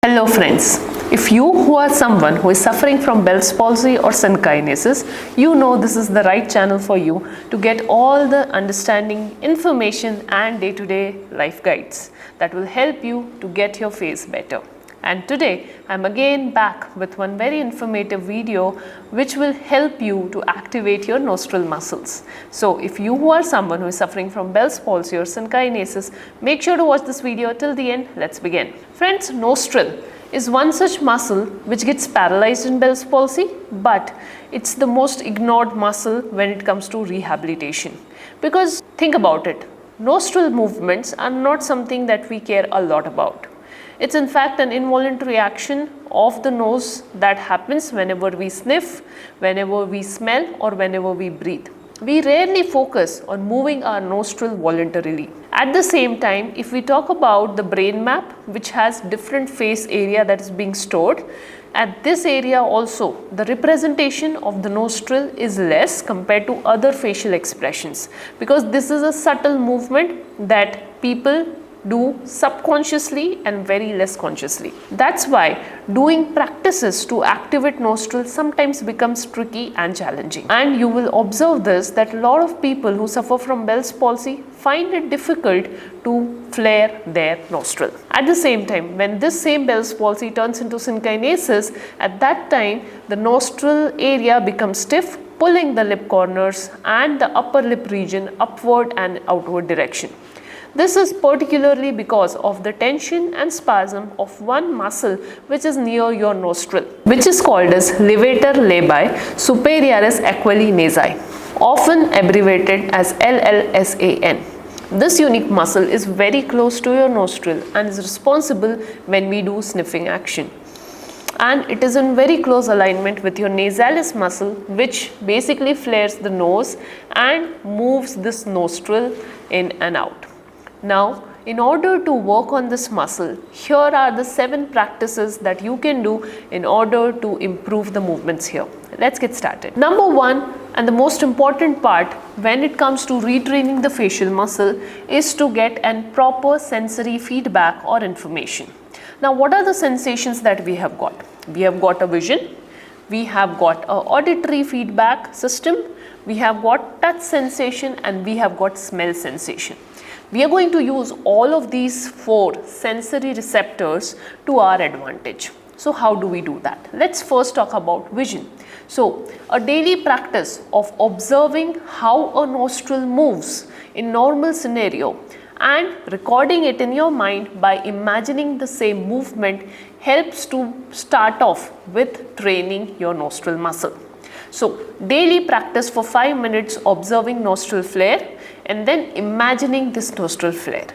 Hello friends, if you who are someone who is suffering from Bell's palsy or synkinesis, you know this is the right channel for you to get all the understanding, information and day-to-day life guides that will help you to get your face better. And today I am again back with one very informative video which will help you to activate your nostril muscles. So if you who are someone who is suffering from Bell's palsy or synkinesis, make sure to watch this video till the end. Let's begin. Friends, nostril is one such muscle which gets paralyzed in Bell's palsy, but it's the most ignored muscle when it comes to rehabilitation. Because think about it, nostril movements are not something that we care a lot about. It's in fact an involuntary action of the nose that happens whenever we sniff, whenever we smell or whenever we breathe. We rarely focus on moving our nostril voluntarily. At the same time, if we talk about the brain map, which has different face area that is being stored, at this area also the representation of the nostril is less compared to other facial expressions, because this is a subtle movement that people do subconsciously and very less consciously. That's why doing practices to activate nostrils sometimes becomes tricky and challenging. And you will observe this, that a lot of people who suffer from Bell's palsy find it difficult to flare their nostril. At the same time, when this same Bell's palsy turns into synkinesis, at that time the nostril area becomes stiff, pulling the lip corners and the upper lip region upward and outward direction. This is particularly because of the tension and spasm of one muscle which is near your nostril, which is called as levator labii superioris equali nasi, often abbreviated as LLSAN. This unique muscle is very close to your nostril and is responsible when we do sniffing action. And it is in very close alignment with your nasalis muscle, which basically flares the nose and moves this nostril in and out. Now, in order to work on this muscle, here are the 7 practices that you can do in order to improve the movements here. Let's get started. Number 1, and the most important part when it comes to retraining the facial muscle, is to get a proper sensory feedback or information. Now, what are the sensations that we have got? We have got a vision, we have got a auditory feedback system, we have got touch sensation, and we have got smell sensation. We are going to use all of these 4 sensory receptors to our advantage. So how do we do that? Let's first talk about vision. So a daily practice of observing how a nostril moves in normal scenario and recording it in your mind by imagining the same movement helps to start off with training your nostril muscle. So daily practice for 5 minutes observing nostril flare and then imagining this nostril flare.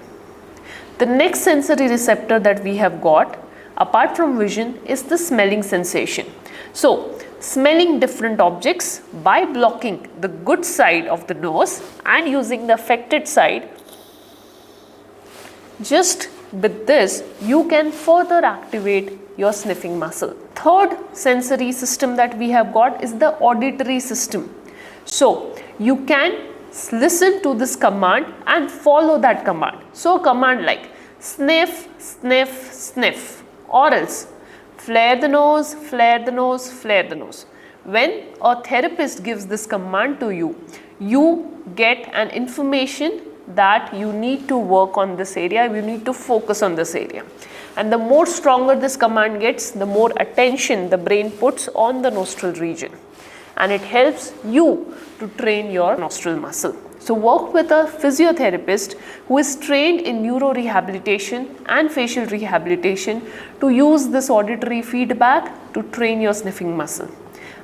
The next sensory receptor that we have got apart from vision is the smelling sensation. So smelling different objects by blocking the good side of the nose and using the affected side, just with this you can further activate your sniffing muscle. Third sensory system that we have got is the auditory system. So you can listen to this command and follow that command. So command like sniff, sniff, sniff, or else flare the nose, flare the nose, flare the nose. When a therapist gives this command to you, you get an information that you need to work on this area, you need to focus on this area. And the more stronger this command gets, the more attention the brain puts on the nostril region. And it helps you to train your nostril muscle. So work with a physiotherapist who is trained in neurorehabilitation and facial rehabilitation to use this auditory feedback to train your sniffing muscle.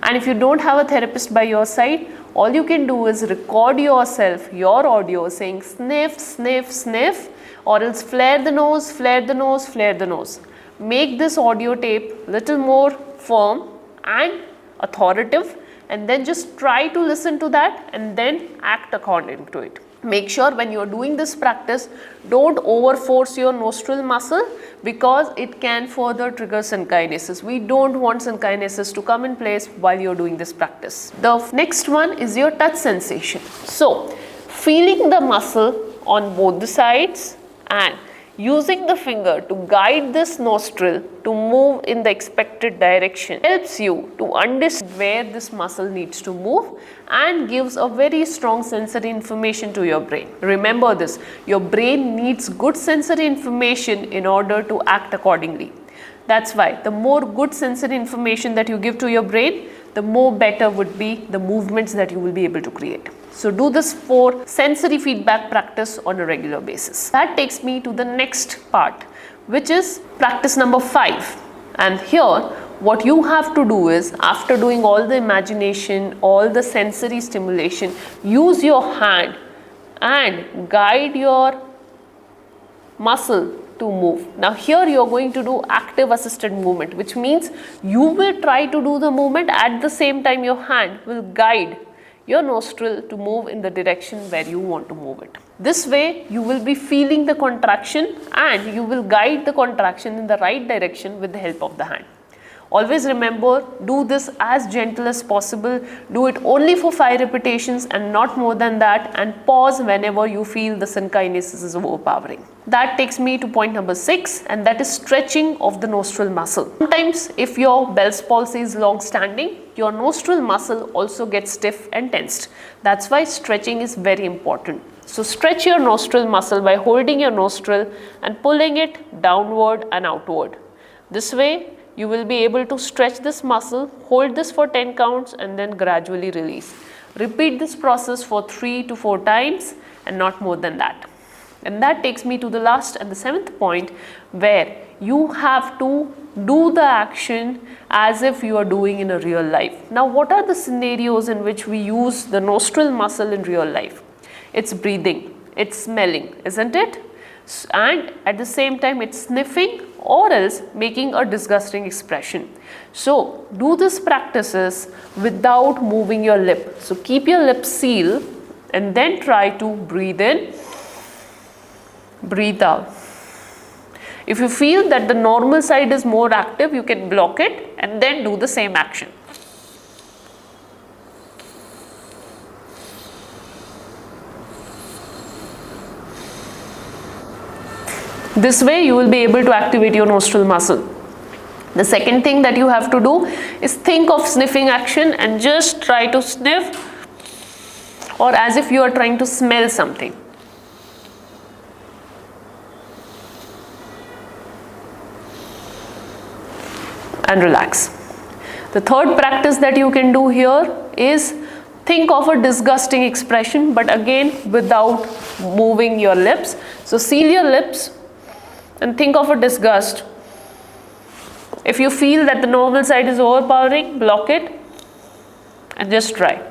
And if you don't have a therapist by your side, all you can do is record yourself, your audio saying sniff, sniff, sniff, or else flare the nose, flare the nose, flare the nose. Make this audio tape little more firm and authoritative, and then just try to listen to that and then act according to it. Make sure when you are doing this practice, don't overforce your nostril muscle because it can further trigger synkinesis. We don't want synkinesis to come in place while you are doing this practice. The next one is your touch sensation. So feeling the muscle on both the sides and Using the finger to guide this nostril to move in the expected direction helps you to understand where this muscle needs to move and gives a very strong sensory information to your brain. Remember this, your brain needs good sensory information in order to act accordingly. That's why the more good sensory information that you give to your brain, the more better would be the movements that you will be able to create. So do this for sensory feedback practice on a regular basis. That takes me to the next part, which is practice number 5. And here what you have to do is, after doing all the imagination, all the sensory stimulation, use your hand and guide your muscle to move. Now here you are going to do active assisted movement, which means you will try to do the movement at the same time your hand will guide your nostril to move in the direction where you want to move it. This way you will be feeling the contraction and you will guide the contraction in the right direction with the help of the hand. Always remember, do this as gentle as possible. Do it only for 5 repetitions and not more than that, and pause whenever you feel the synkinesis is overpowering. That takes me to point number 6, and that is stretching of the nostril muscle. Sometimes if your Bell's palsy is long standing, your nostril muscle also gets stiff and tensed. That's why stretching is very important. So stretch your nostril muscle by holding your nostril and pulling it downward and outward. This way you will be able to stretch this muscle, hold this for 10 counts and then gradually release. Repeat this process for 3 to 4 times and not more than that. And that takes me to the last and the 7th point, where you have to do the action as if you are doing in a real life. Now what are the scenarios in which we use the nostril muscle in real life? It's breathing, it's smelling, isn't it? And at the same time it's sniffing or else making a disgusting expression. So do these practices without moving your lip. So keep your lips sealed and then try to breathe in, breathe out. If you feel that the normal side is more active, you can block it and then do the same action. This way you will be able to activate your nostril muscle. The second thing that you have to do is think of sniffing action and just try to sniff, or as if you are trying to smell something. And relax. The third practice that you can do here is think of a disgusting expression, but again without moving your lips. So seal your lips and think of a disgust. If you feel that the normal side is overpowering, block it and just try.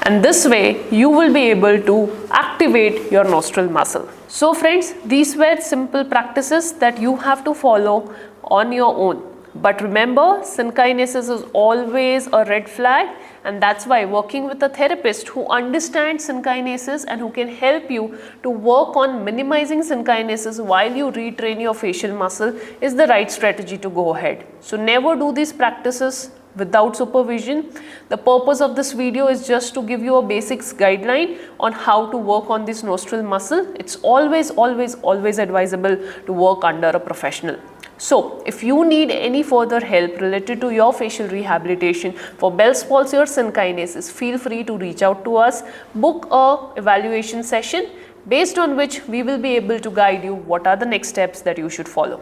And this way you will be able to activate your nostril muscle. So friends, these were simple practices that you have to follow on your own. But remember, synkinesis is always a red flag, and that's why working with a therapist who understands synkinesis and who can help you to work on minimizing synkinesis while you retrain your facial muscle is the right strategy to go ahead. So never do these practices without supervision. The purpose of this video is just to give you a basics guideline on how to work on this nostril muscle. It's always advisable to work under a professional. So if you need any further help related to your facial rehabilitation for Bell's palsy or synkinesis, feel free to reach out to us, book a evaluation session based on which we will be able to guide you what are the next steps that you should follow.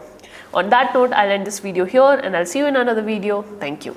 On that note, I'll end this video here and I'll see you in another video. Thank you.